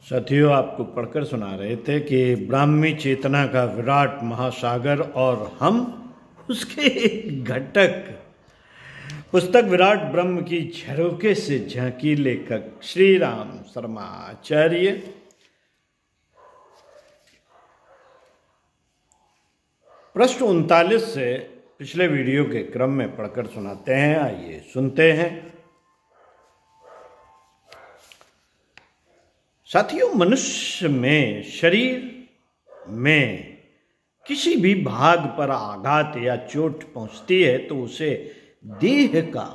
साथियों, आपको पढ़कर सुना रहे थे कि ब्राह्मी चेतना का विराट महासागर और हम उसके एक घटक। पुस्तक विराट ब्रह्म की झरोके से झांकी, लेखक श्री राम शर्मा आचार्य। पृष्ठ 39 से पिछले वीडियो के क्रम में पढ़कर सुनाते हैं। आइए सुनते हैं। साथियों, मनुष्य में शरीर में किसी भी भाग पर आघात या चोट पहुंचती है तो उसे देह का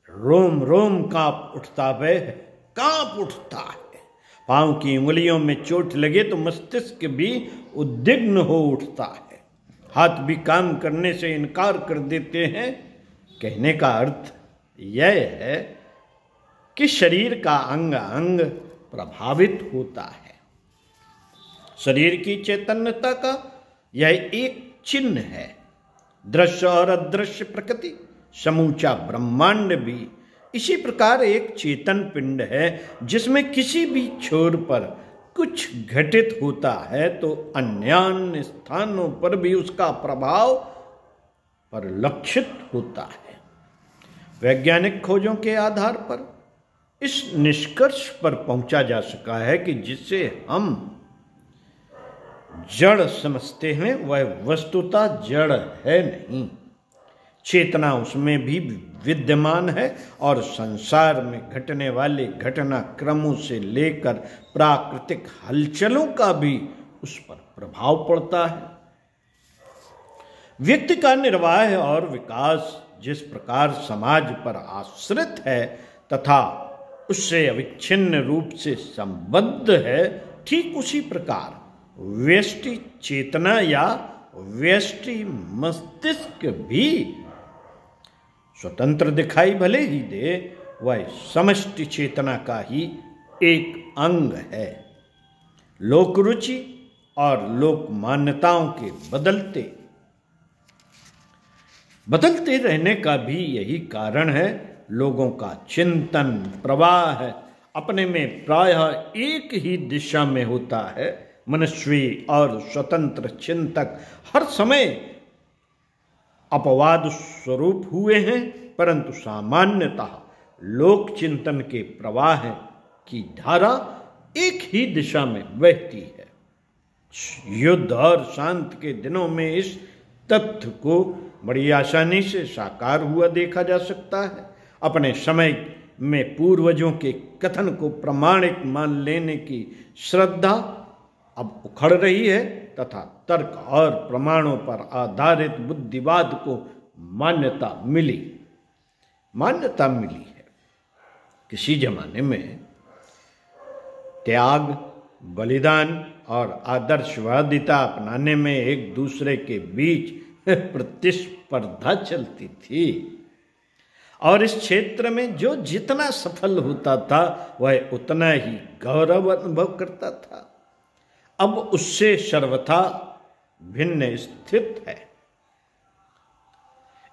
रोम रोम कांप उठता है। पांव की उंगलियों में चोट लगे तो मस्तिष्क भी उद्विग्न हो उठता है। हाथ भी काम करने से इनकार कर देते हैं। कहने का अर्थ यह है कि शरीर का अंग अंग प्रभावित होता है। शरीर की चैतन्यता का यह एक चिन्ह है। दृश्य और अदृश्य प्रकृति, समूचा ब्रह्मांड भी इसी प्रकार एक चेतन पिंड है जिसमें किसी भी छोर पर कुछ घटित होता है तो अन्य स्थानों पर भी उसका प्रभाव परिलक्षित होता है। वैज्ञानिक खोजों के आधार पर इस निष्कर्ष पर पहुंचा जा सका है कि जिसे हम जड़ समझते हैं वह वस्तुतः जड़ है नहीं। चेतना उसमें भी विद्यमान है और संसार में घटने वाले घटनाक्रमों से लेकर प्राकृतिक हलचलों का भी उस पर प्रभाव पड़ता है। व्यक्ति का निर्वाह और विकास जिस प्रकार समाज पर आश्रित है तथा उससे अविच्छिन्न रूप से संबद्ध है, ठीक उसी प्रकार व्यष्टि चेतना या व्यष्टि मस्तिष्क भी स्वतंत्र दिखाई भले ही दे, वह समष्टि चेतना का ही एक अंग है। लोक रुचि और लोक मान्यताओं के बदलते रहने का भी यही कारण है। लोगों का चिंतन प्रवाह अपने में प्रायः एक ही दिशा में होता है। मनस्वी और स्वतंत्र चिंतक हर समय अपवाद स्वरूप हुए हैं, परंतु सामान्यतः लोक चिंतन के प्रवाह की धारा एक ही दिशा में बहती है। युद्ध और शांति के दिनों में इस तथ्य को बड़ी आसानी से साकार हुआ देखा जा सकता है। अपने समय में पूर्वजों के कथन को प्रामाणिक मान लेने की श्रद्धा अब उखड़ रही है तथा तर्क और प्रमाणों पर आधारित बुद्धिवाद को मान्यता मिली है। किसी जमाने में त्याग, बलिदान और आदर्शवादिता अपनाने में एक दूसरे के बीच प्रतिस्पर्धा चलती थी और इस क्षेत्र में जो जितना सफल होता था वह उतना ही गौरव अनुभव करता था। अब उससे सर्वथा भिन्न स्थित है।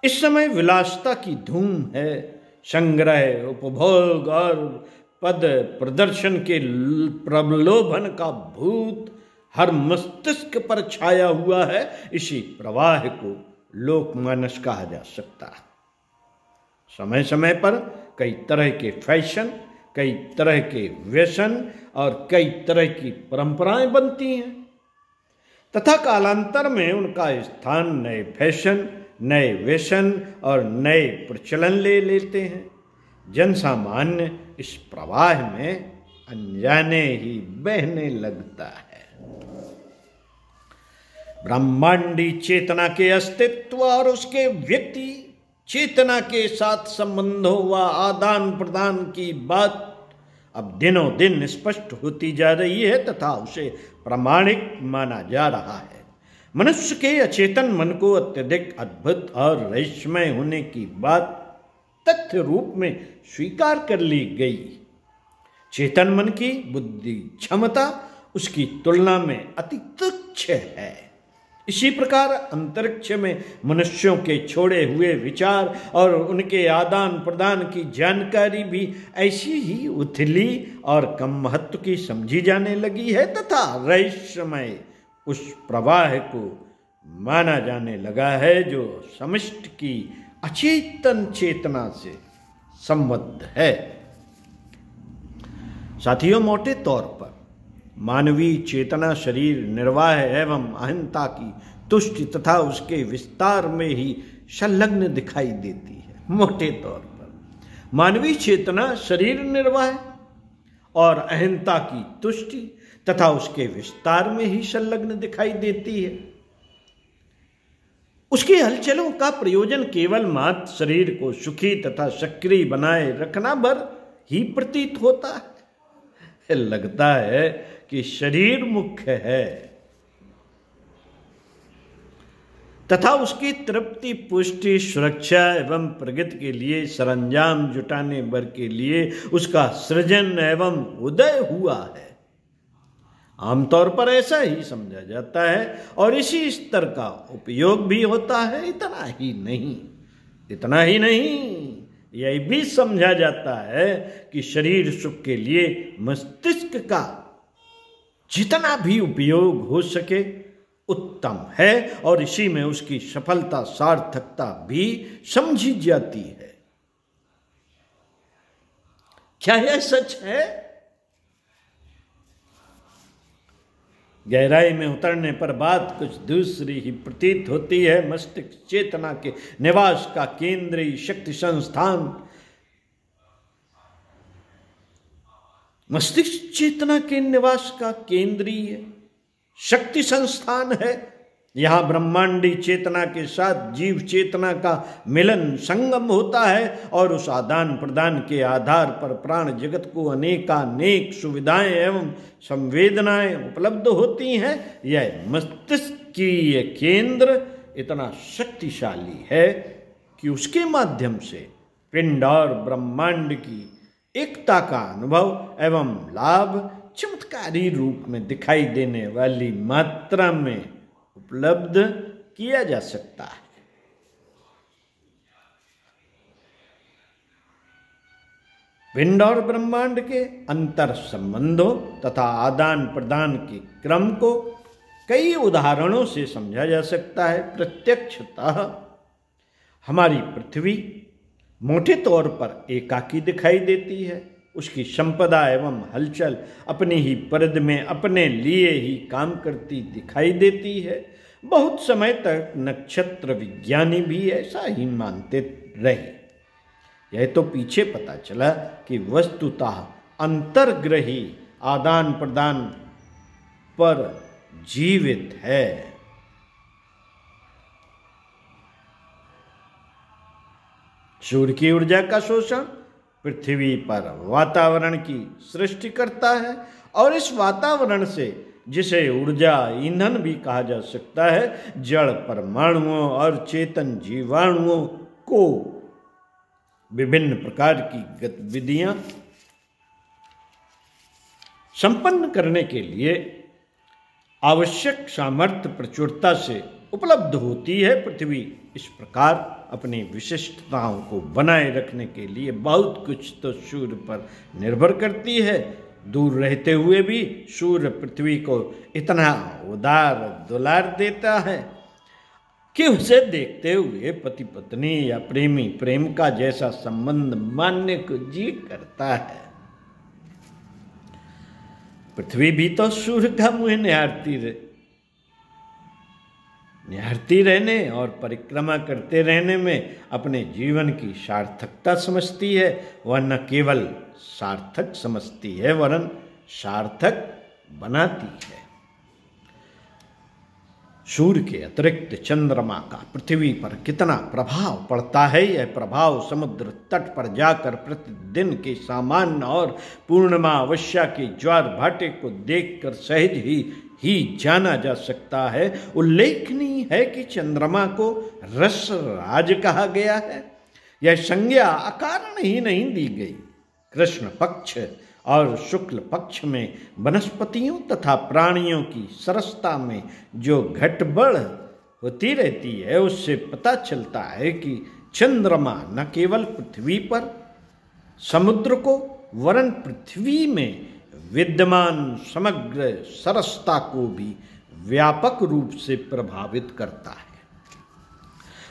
इस समय विलासिता की धूम है। संग्रह, उपभोग और पद प्रदर्शन के प्रलोभन का भूत हर मस्तिष्क पर छाया हुआ है। इसी प्रवाह को लोकमानस कहा जा सकता है। समय समय पर कई तरह के फैशन, कई तरह के व्यसन और कई तरह की परंपराएं बनती हैं तथा कालांतर में उनका स्थान नए फैशन, नए व्यसन और नए प्रचलन ले लेते हैं। जनसामान्य इस प्रवाह में अनजाने ही बहने लगता है। ब्रह्मांडी चेतना के अस्तित्व और उसके व्यक्ति चेतना के साथ संबंधों व आदान प्रदान की बात अब दिनों दिन स्पष्ट होती जा रही है तथा उसे प्रामाणिक माना जा रहा है। मनुष्य के अचेतन मन को अत्यधिक अद्भुत और रहस्यमय होने की बात तथ्य रूप में स्वीकार कर ली गई। चेतन मन की बुद्धि क्षमता उसकी तुलना में अति तुच्छ है। इसी प्रकार अंतरिक्ष में मनुष्यों के छोड़े हुए विचार और उनके आदान प्रदान की जानकारी भी ऐसी ही उथली और कम महत्व की समझी जाने लगी है तथा रहस्यमय उस प्रवाह को माना जाने लगा है जो समष्टि की अचेतन चेतना से संबद्ध है। साथियों, मोटे तौर पर मानवीय चेतना शरीर निर्वाह एवं अहंता की तुष्टि तथा उसके विस्तार में ही संलग्न दिखाई देती है। मोटे तौर पर मानवीय चेतना शरीर निर्वाह और अहंता की तुष्टि तथा उसके विस्तार में ही संलग्न दिखाई देती है। उसकी हलचलों का प्रयोजन केवल मात्र शरीर को सुखी तथा सक्रिय बनाए रखना भर ही प्रतीत होता है। लगता है कि शरीर मुख्य है तथा उसकी तृप्ति, पुष्टि, सुरक्षा एवं प्रगति के लिए सरंजाम जुटाने भर के लिए उसका सृजन एवं उदय हुआ है। आमतौर पर ऐसा ही समझा जाता है और इसी स्तर का उपयोग भी होता है। इतना ही नहीं, यह भी समझा जाता है कि शरीर सुख के लिए मस्तिष्क का जितना भी उपयोग हो सके उत्तम है और इसी में उसकी सफलता, सार्थकता भी समझी जाती है। क्या यह सच है? गहराई में उतरने पर बात कुछ दूसरी ही प्रतीत होती है। मस्तिष्क चेतना के निवास का केंद्रीय शक्ति संस्थान, मस्तिष्क चेतना के निवास का केंद्रीय शक्ति संस्थान है। यहाँ ब्रह्मांडी चेतना के साथ जीव चेतना का मिलन संगम होता है और उस आदान प्रदान के आधार पर प्राण जगत को अनेकानेक सुविधाएं एवं संवेदनाएं उपलब्ध होती हैं। यह मस्तिष्क की यह केंद्र इतना शक्तिशाली है कि उसके माध्यम से पिंड और ब्रह्मांड की एकता का अनुभव एवं लाभ चमत्कारी रूप में दिखाई देने वाली मात्रा में उपलब्ध किया जा सकता है। पिंड और ब्रह्मांड के अंतर संबंधों तथा आदान प्रदान के क्रम को कई उदाहरणों से समझा जा सकता है। प्रत्यक्षतः हमारी पृथ्वी मोटे तौर पर एकाकी दिखाई देती है। उसकी संपदा एवं हलचल अपनी ही परिधि में अपने लिए ही काम करती दिखाई देती है। बहुत समय तक नक्षत्र विज्ञानी भी ऐसा ही मानते रहे। यह तो पीछे पता चला कि वस्तुतः अंतर्ग्रही आदान प्रदान पर जीवित है। सूर्य की ऊर्जा का शोषण पृथ्वी पर वातावरण की सृष्टि करता है और इस वातावरण से, जिसे ऊर्जा ईंधन भी कहा जा सकता है, जड़ परमाणुओं और चेतन जीवाणुओं को विभिन्न प्रकार की गतिविधियां संपन्न करने के लिए आवश्यक सामर्थ्य प्रचुरता से उपलब्ध होती है। पृथ्वी इस प्रकार अपनी विशिष्टताओं को बनाए रखने के लिए बहुत कुछ तो सूर्य पर निर्भर करती है। दूर रहते हुए भी सूर्य पृथ्वी को इतना उदार दुलार देता है कि उसे देखते हुए पति पत्नी या प्रेमी प्रेम का जैसा संबंध मानने को जी करता है। पृथ्वी भी तो सूर्य का मुंह निहारती रहने और परिक्रमा करते रहने में अपने जीवन की सार्थकता समझती है। वह न केवल सार्थक समझती है वरन सार्थक बनाती है। सूर्य के अतिरिक्त चंद्रमा का पृथ्वी पर कितना प्रभाव पड़ता है, यह प्रभाव समुद्र तट पर जाकर प्रतिदिन के सामान्य और पूर्णिमा अमावस्या के ज्वार भाटे को देखकर सहज ही जाना जा सकता है। उल्लेखनीय है कि चंद्रमा को रस राज कहा गया है। यह संज्ञा अकारण ही नहीं दी गई। कृष्ण पक्ष और शुक्ल पक्ष में वनस्पतियों तथा प्राणियों की सरसता में जो घटबढ़ होती रहती है, उससे पता चलता है कि चंद्रमा न केवल पृथ्वी पर समुद्र को वरन पृथ्वी में विद्यमान समग्र सरसता को भी व्यापक रूप से प्रभावित करता है।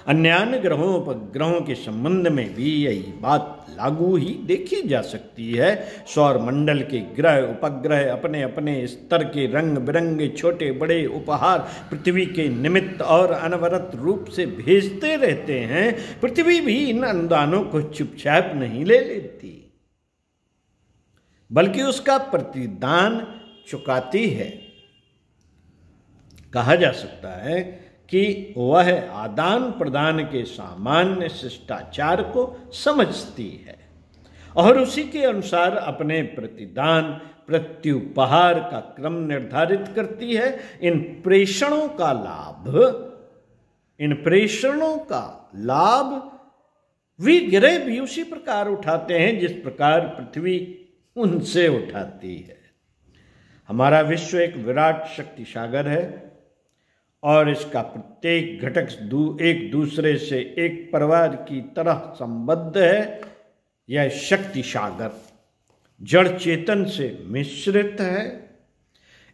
अन्य ग्रहों उपग्रहों के संबंध में भी यही बात लागू ही देखी जा सकती है। सौर मंडल के ग्रह उपग्रह अपने अपने स्तर के रंग बिरंगे छोटे बड़े उपहार पृथ्वी के निमित्त और अनवरत रूप से भेजते रहते हैं। पृथ्वी भी इन अनुदानों को चुपचाप नहीं ले लेती, बल्कि उसका प्रतिदान चुकाती है। कहा जा सकता है कि वह आदान प्रदान के सामान्य शिष्टाचार को समझती है और उसी के अनुसार अपने प्रतिदान प्रत्युपहार का क्रम निर्धारित करती है। इन प्रेषणों का लाभ वे ग्रह भी उसी प्रकार उठाते हैं जिस प्रकार पृथ्वी उनसे उठाती है। हमारा विश्व एक विराट शक्ति सागर है और इसका प्रत्येक घटक एक दूसरे से एक परिवार की तरह संबद्ध है। यह शक्ति सागर जड़ चेतन से मिश्रित है।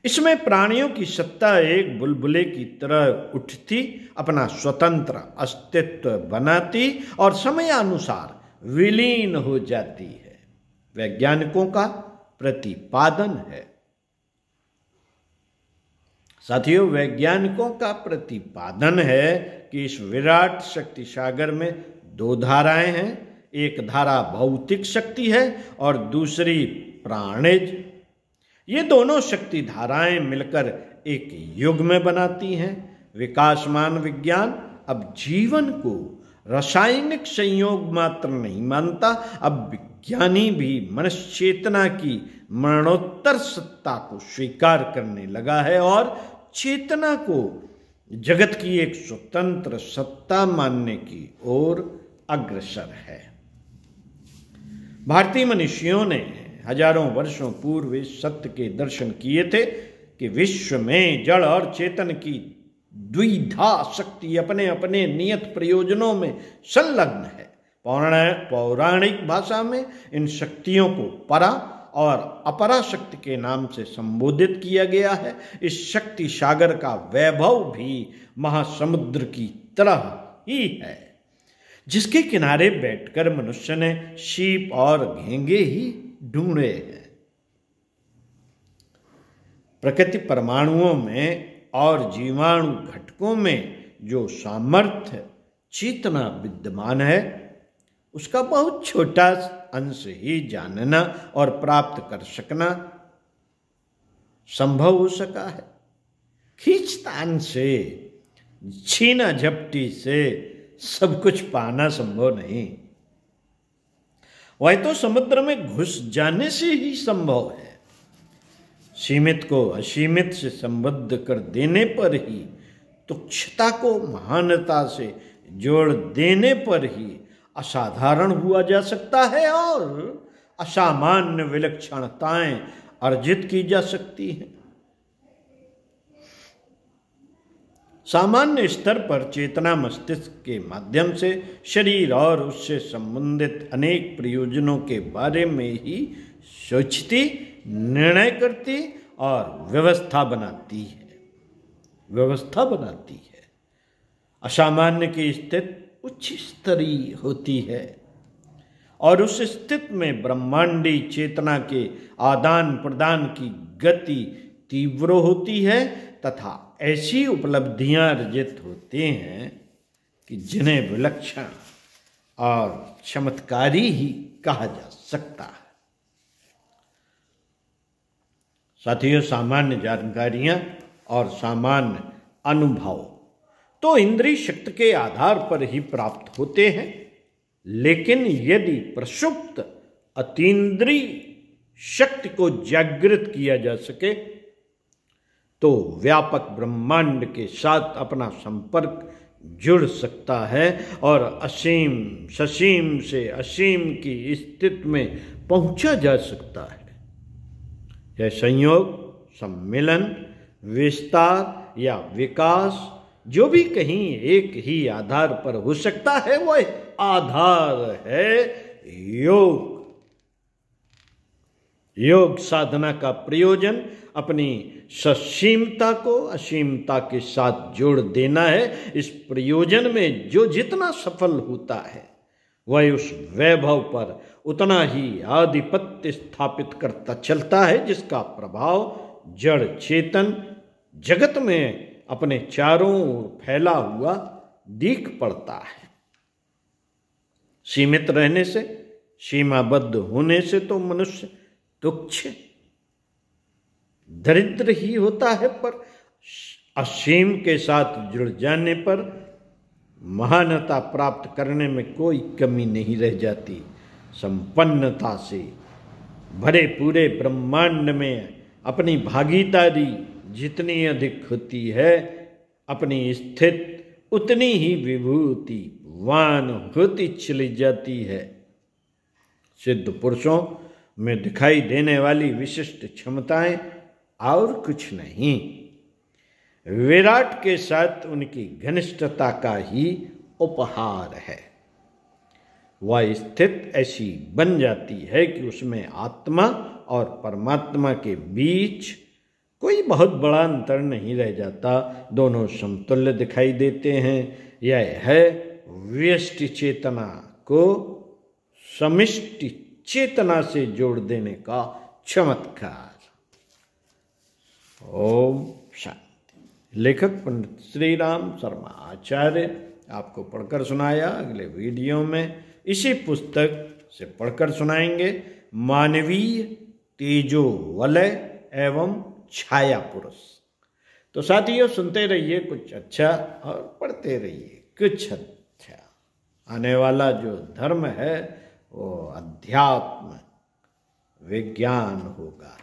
इसमें प्राणियों की सत्ता एक बुलबुले की तरह उठती, अपना स्वतंत्र अस्तित्व बनाती और समयानुसार विलीन हो जाती है। वैज्ञानिकों का प्रतिपादन है। साथियों, वैज्ञानिकों का प्रतिपादन है कि इस विराट शक्ति सागर में दो धाराएं हैं। एक धारा भौतिक शक्ति है और दूसरी प्राणिज। ये दोनों शक्ति धाराएं मिलकर एक युग में बनाती हैं। विकासमान विज्ञान अब जीवन को रासायनिक संयोग मात्र नहीं मानता। अब विज्ञानी भी मनुष्य चेतना की मरणोत्तर सत्ता को स्वीकार करने लगा है और चेतना को जगत की एक स्वतंत्र सत्ता मानने की ओर अग्रसर है। भारतीय मनीषियों ने हजारों वर्षों पूर्व इस सत्य के दर्शन किए थे कि विश्व में जड़ और चेतन की द्विधा शक्ति अपने अपने नियत प्रयोजनों में संलग्न है। पौराणिक भाषा में इन शक्तियों को परा और अपरा शक्ति के नाम से संबोधित किया गया है। इस शक्ति सागर का वैभव भी महासमुद्र की तरह ही है, जिसके किनारे बैठकर मनुष्य ने सीप और घेंगे ही ढूंढे हैं। प्रकृति परमाणुओं में और जीवाणु घटकों में जो सामर्थ्य चेतना विद्यमान है, उसका बहुत छोटा अंश ही जानना और प्राप्त कर सकना संभव हो सका है। खींचतान से, छीना झपटी से सब कुछ पाना संभव नहीं। वह तो समुद्र में घुस जाने से ही संभव है। सीमित को असीमित से संबद्ध कर देने पर ही, तुच्छता को महानता से जोड़ देने पर ही असाधारण हुआ जा सकता है और असामान्य विलक्षणताएं अर्जित की जा सकती हैं। सामान्य स्तर पर चेतना मस्तिष्क के माध्यम से शरीर और उससे संबंधित अनेक प्रयोजनों के बारे में ही सोचती, निर्णय करती और व्यवस्था बनाती है। असामान्य की स्थिति उच्च स्तरीय होती है और उस स्थिति में ब्रह्मांडी चेतना के आदान प्रदान की गति तीव्र होती है तथा ऐसी उपलब्धियां अर्जित होती हैं कि जिन्हें विलक्षण और चमत्कारी ही कहा जा सकता है। साथियों, सामान्य जानकारियां और सामान्य अनुभव तो इंद्रिय शक्ति के आधार पर ही प्राप्त होते हैं, लेकिन यदि प्रसुप्त अतीन्द्रिय शक्ति को जागृत किया जा सके तो व्यापक ब्रह्मांड के साथ अपना संपर्क जुड़ सकता है और ससीम से असीम की स्थिति में पहुंचा जा सकता है। यह संयोग, सम्मिलन, विस्तार या विकास जो भी कहीं एक ही आधार पर हो सकता है वह आधार है योग। योग साधना का प्रयोजन अपनी ससीमता को असीमता के साथ जोड़ देना है। इस प्रयोजन में जो जितना सफल होता है वह उस वैभव पर उतना ही आधिपत्य स्थापित करता चलता है जिसका प्रभाव जड़ चेतन जगत में अपने चारों ओर फैला हुआ दिख पड़ता है। सीमित रहने से, सीमाबद्ध होने से तो मनुष्य तुच्छ दरिद्र ही होता है, पर असीम के साथ जुड़ जाने पर महानता प्राप्त करने में कोई कमी नहीं रह जाती। संपन्नता से भरे पूरे ब्रह्मांड में अपनी भागीदारी जितनी अधिक होती है, अपनी स्थिति उतनी ही विभूतिवान होती चली जाती है। सिद्ध पुरुषों में दिखाई देने वाली विशिष्ट क्षमताएं और कुछ नहीं, विराट के साथ उनकी घनिष्ठता का ही उपहार है। वह स्थिति ऐसी बन जाती है कि उसमें आत्मा और परमात्मा के बीच कोई बहुत बड़ा अंतर नहीं रह जाता, दोनों समतुल्य दिखाई देते हैं। यह है व्यष्टि चेतना को समिष्टि चेतना से जोड़ देने का चमत्कार। ओम शांति। लेखक पंडित श्री राम शर्मा आचार्य आपको पढ़कर सुनाया। अगले वीडियो में इसी पुस्तक से पढ़कर सुनाएंगे मानवीय तेजो वलय एवं छाया पुरुष। तो साथियों सुनते रहिए कुछ अच्छा और पढ़ते रहिए कुछ अच्छा। आने वाला जो धर्म है वो अध्यात्म विज्ञान होगा।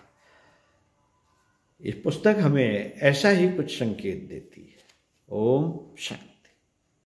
इस पुस्तक हमें ऐसा ही कुछ संकेत देती है। ओम शांति।